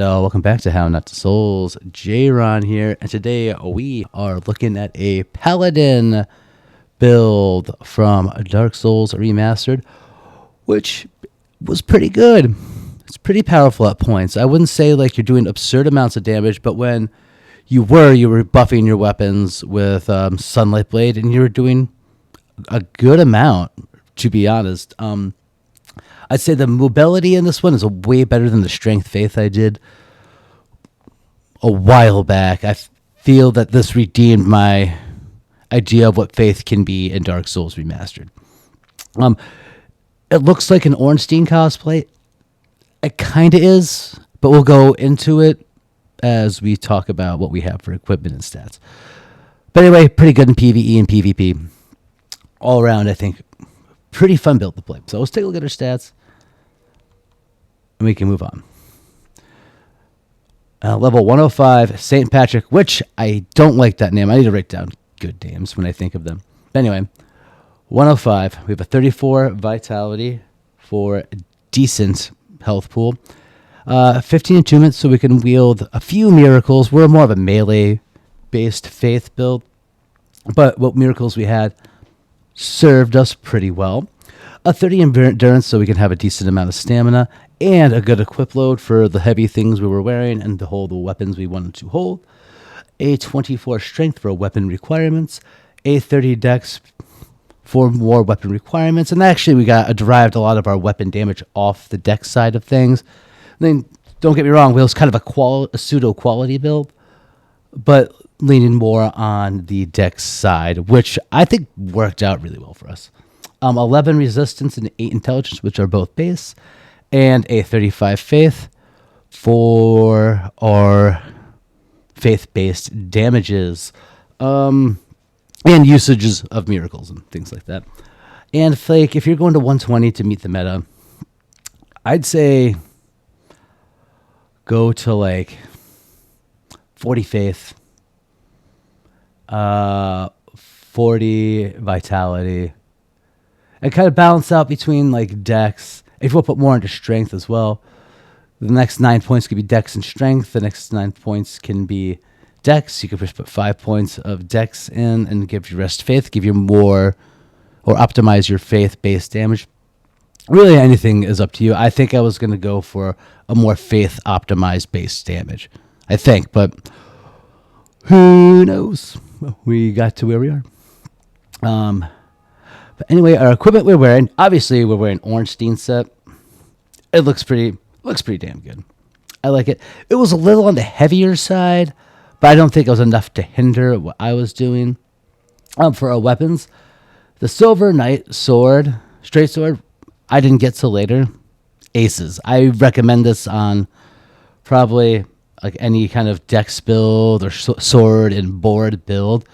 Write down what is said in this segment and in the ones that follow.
And welcome back to How Not to Souls. J-Ron here, and today we are looking at a Paladin build from Dark Souls Remastered, which was pretty good. It's pretty powerful at points. I wouldn't say like you're doing absurd amounts of damage, but when you were buffing your weapons with Sunlight Blade, and you were doing a good amount, to be honest. I'd say the mobility in this one is way better than the strength faith I did a while back. I feel that this redeemed my idea of what faith can be in Dark Souls Remastered. It looks like an Ornstein cosplay. It kind of is, but we'll go into it as we talk about what we have for equipment and stats. But anyway, pretty good in PvE and PvP. All around, I think, pretty fun build to play. So let's take a look at our stats, and we can move on. Level 105, St. Patrick, which I don't like that name. I need to write down good names when I think of them. But anyway, 105. We have a 34 vitality for a decent health pool. 15 attunements, so we can wield a few miracles. We're more of a melee-based faith build, but what miracles we had served us pretty well. A 30 endurance, so we can have a decent amount of stamina, and a good equip load for the heavy things we were wearing and to hold the weapons we wanted to hold. A 24 strength for weapon requirements. A 30 dex for more weapon requirements. And actually, we derived a lot of our weapon damage off the dex side of things. I mean, don't get me wrong, it was kind of a pseudo-quality build, but leaning more on the dex side, which I think worked out really well for us. 11 resistance and 8 intelligence, which are both base, and a 35 faith for our faith-based damages, and usages of miracles and things like that. And if you're going to 120 to meet the meta, I'd say go to like 40 faith, 40 vitality, and kind of balance out between like dex. If we'll put more into strength as well, the next 9 points could be dex and strength. The next 9 points can be dex. You could just put 5 points of dex in and give your rest faith, give you more, or optimize your faith-based damage. Really, anything is up to you. I think I was going to go for a more faith-optimized base damage. I think, but who knows? Well, we got to where we are. But anyway, our equipment we're wearing, obviously we're wearing Ornstein set. It looks pretty damn good. I like it. It was a little on the heavier side, but I don't think it was enough to hinder what I was doing. For our weapons, the Silver Knight sword, straight sword, I didn't get till later. Aces. I recommend this on probably like any kind of dex build or sword and board build.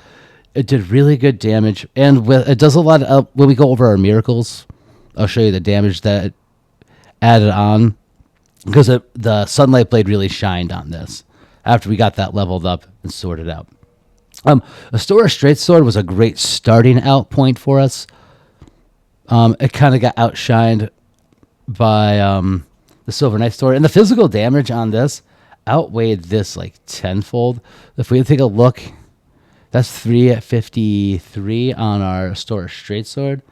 It did really good damage, and it does a lot of, when we go over our miracles, I'll show you the damage that it added on, because the Sunlight Blade really shined on this after we got that leveled up and sorted out. A Stora straight sword was a great starting out point for us. It kind of got outshined by the Silver Knight sword, and the physical damage on this outweighed this like tenfold. If we take a look, that's 353 on our Stora straight sword,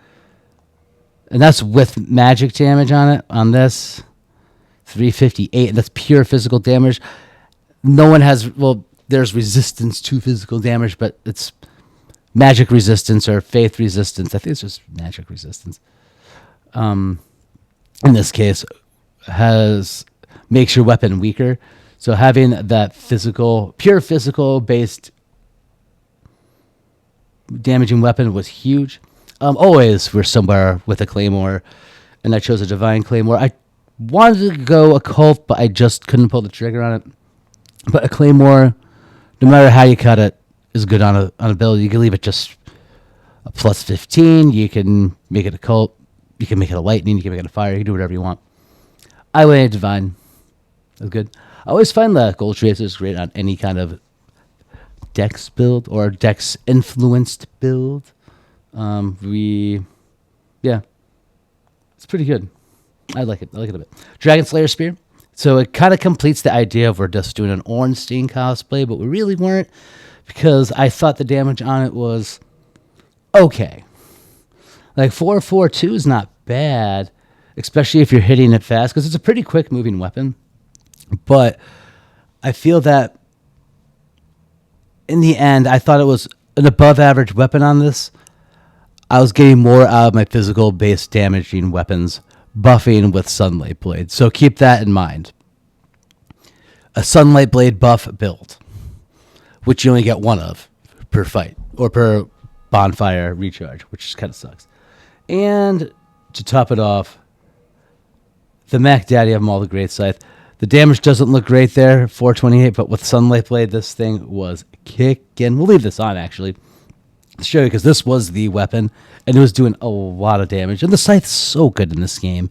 and that's with magic damage on it. On this, 358, and that's pure physical damage. No one has, well, there's resistance to physical damage, but it's magic resistance or faith resistance. I think it's just magic resistance. In this case, makes your weapon weaker. So having that pure physical based damaging weapon was huge. Always we're somewhere with a claymore, and I chose a divine claymore. I wanted to go occult, but I just couldn't pull the trigger on it. But a claymore, no matter how you cut it, is good on a build. You can leave it just a plus 15. You can make it occult. You can make it a lightning. You can make it a fire. You can do whatever you want. I went divine. That's good. I always find the gold tracers great on any kind of dex build or dex influenced build. It's pretty good. I like it. I like it a bit. Dragon Slayer Spear, So it kind of completes the idea of we're just doing an Ornstein cosplay, but we really weren't, because I thought the damage on it was okay. Like 442 is not bad, especially if you're hitting it fast, because it's a pretty quick moving weapon. But I feel that in the end, I thought it was an above average weapon on this. I was getting more out of my physical base damaging weapons, buffing with Sunlight Blade. So keep that in mind. A Sunlight Blade buff build, which you only get one of per fight, or per bonfire recharge, which kind of sucks. And to top it off, the Mac Daddy of them all, the Great Scythe. The damage doesn't look great there, 428, but with Sunlight Blade, this thing was kicking. We'll leave this on, actually, to show you, because this was the weapon, and it was doing a lot of damage. And the Scythe's so good in this game.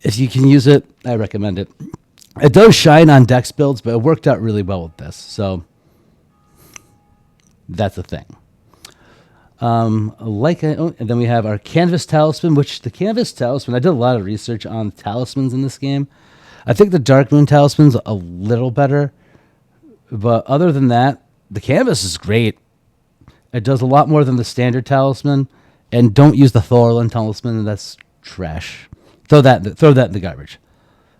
If you can use it, I recommend it. It does shine on Dex builds, but it worked out really well with this. So that's the thing. And then we have our Canvas Talisman, which the Canvas Talisman, I did a lot of research on talismans in this game. I think the Dark Moon Talisman's a little better, but other than that, the Canvas is great. It does a lot more than the standard talisman, and don't use the Thorlin Talisman. That's trash. Throw that in the garbage.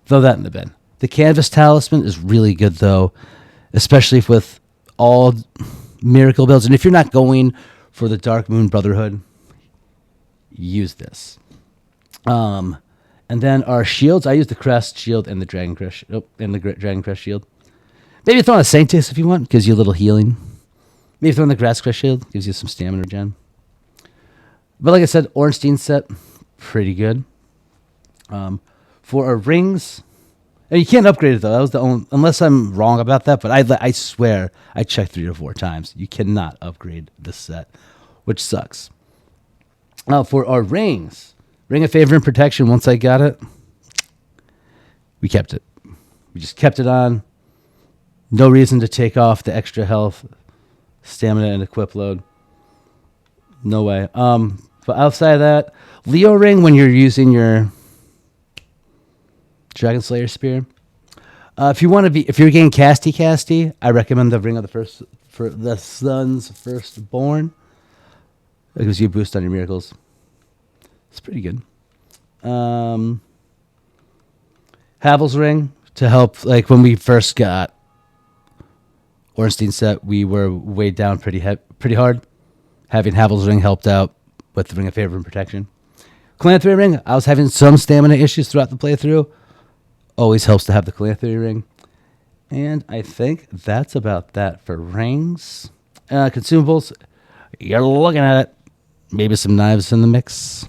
Throw that in the bin. The Canvas Talisman is really good, though, especially with all miracle builds. And if you're not going for the Dark Moon Brotherhood, use this. And then our shields, I use the Crest Shield and the Dragon Crest, Dragon Crest Shield. Maybe throw on a Sanctus if you want, gives you a little healing. Maybe throw on the Grass Crest Shield, gives you some stamina regen. But like I said, Ornstein set, pretty good. For our rings, and you can't upgrade it though. That was the only, unless I'm wrong about that. But I swear I checked 3 or 4 times. You cannot upgrade this set, which sucks. Now for our rings, Ring of Favor and Protection. Once I got it, we kept it. We just kept it on. No reason to take off the extra health, stamina, and equip load. No way. But outside of that, Leo Ring when you're using your Dragon Slayer Spear. If you're getting casty, I recommend the Ring of the Sun's Firstborn. It gives you a boost on your miracles. It's pretty good. Havel's Ring to help, like when we first got Ornstein set, we were weighed down pretty hard. Having Havel's Ring helped out with the Ring of Favor and Protection. Calanthropy Ring, I was having some stamina issues throughout the playthrough. Always helps to have the Calanthropy Ring. And I think that's about that for rings. Consumables, you're looking at it. Maybe some knives in the mix.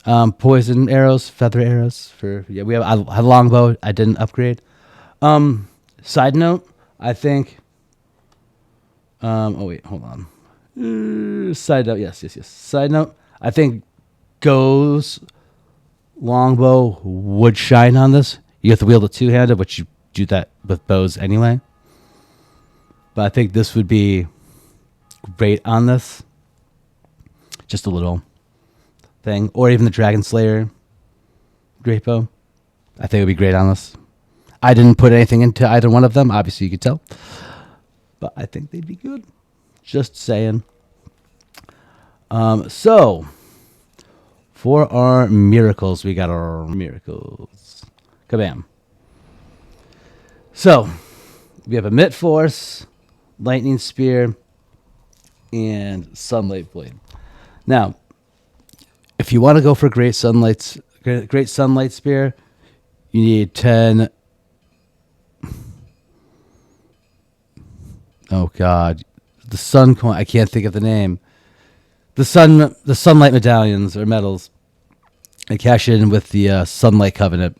Poison arrows, feather arrows. We have a longbow. I didn't upgrade. Side note, I think. Oh wait, hold on. Side note, yes. Side note, I think Go's longbow would shine on this. You have to wield a 2-handed, which you do that with bows anyway. But I think this would be great on this. Just a little thing. Or even the Dragon Slayer great bow. I think it would be great on this. I didn't put anything into either one of them. Obviously, you could tell. But I think they'd be good. Just saying. So, for our miracles, we got our miracles. Kabam. So, we have a Mitt Force, Lightning Spear, and Sunlight Blade. Now, if you want to go for Great Sunlight Spear, you need 10. Oh God, the sun coin. I can't think of the name. The sunlight medallions or medals. And cash in with the Sunlight Covenant,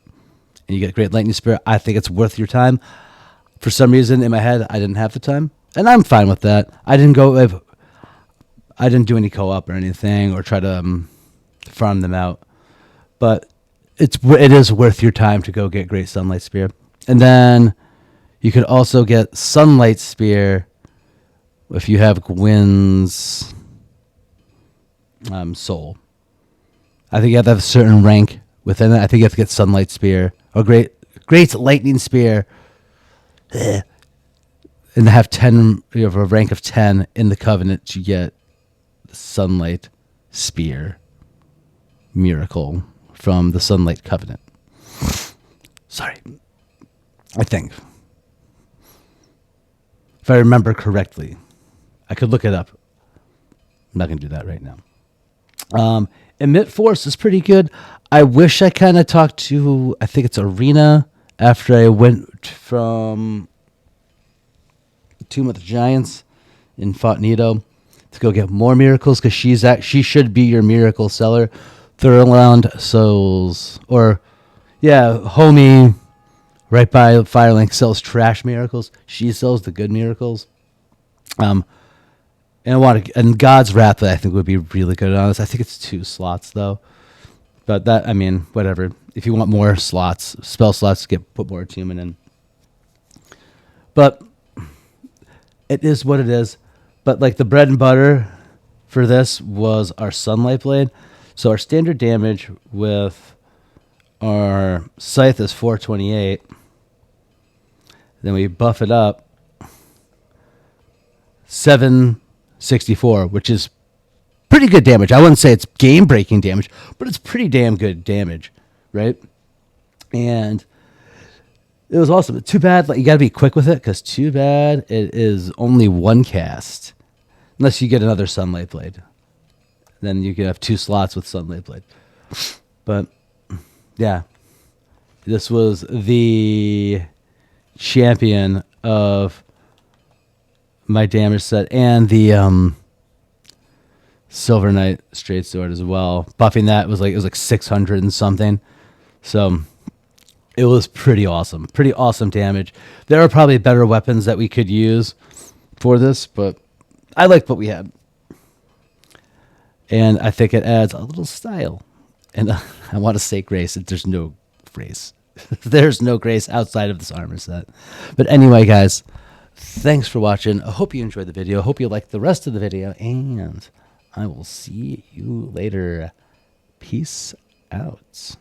and you get Great Lightning Spear. I think it's worth your time. For some reason, in my head, I didn't have the time, and I'm fine with that. I didn't do any co-op or anything, or try to farm them out. But it is worth your time to go get Great Sunlight Spear, and then you could also get Sunlight Spear if you have Gwyn's soul. I think you have to have a certain rank within it. I think you have to get Sunlight Spear or great lightning spear, and to have 10, you have a rank of 10 in the Covenant, you get the Sunlight Spear Miracle from the Sunlight Covenant. Sorry, I think, if I remember correctly, I could look it up. I'm not gonna do that right now. Emit Force is pretty good. I wish I kind of talked to, I think it's Arena, after I went from Tomb of the Giants and fought Nito to go get more miracles, because she should be your miracle seller. Thurland Souls, or yeah, homie right by Firelink sells trash miracles. She sells the good miracles. And God's Wrath, I think, would be really good on this. I think it's 2 slots though, but that, I mean, whatever. If you want more slots, spell slots, put more attunement in. But it is what it is. But like the bread and butter for this was our Sunlight Blade. So our standard damage with our Scythe is 428. Then we buff it up 764, which is pretty good damage. I wouldn't say it's game-breaking damage, but it's pretty damn good damage, right? And it was awesome. Too bad, like, you got to be quick with it, because too bad it is only 1 cast, unless you get another Sunlight Blade. Then you can have 2 slots with Sunlight Blade. But yeah, this was the champion of my damage set, and the Silver Knight straight sword as well. Buffing that was like 600 and something. So it was pretty awesome. Pretty awesome damage. There are probably better weapons that we could use for this, but I liked what we had. And I think it adds a little style. And I want to say grace. There's no grace. There's no grace outside of this armor set. But anyway, guys, thanks for watching. I hope you enjoyed the video. I hope you liked the rest of the video. And I will see you later. Peace out.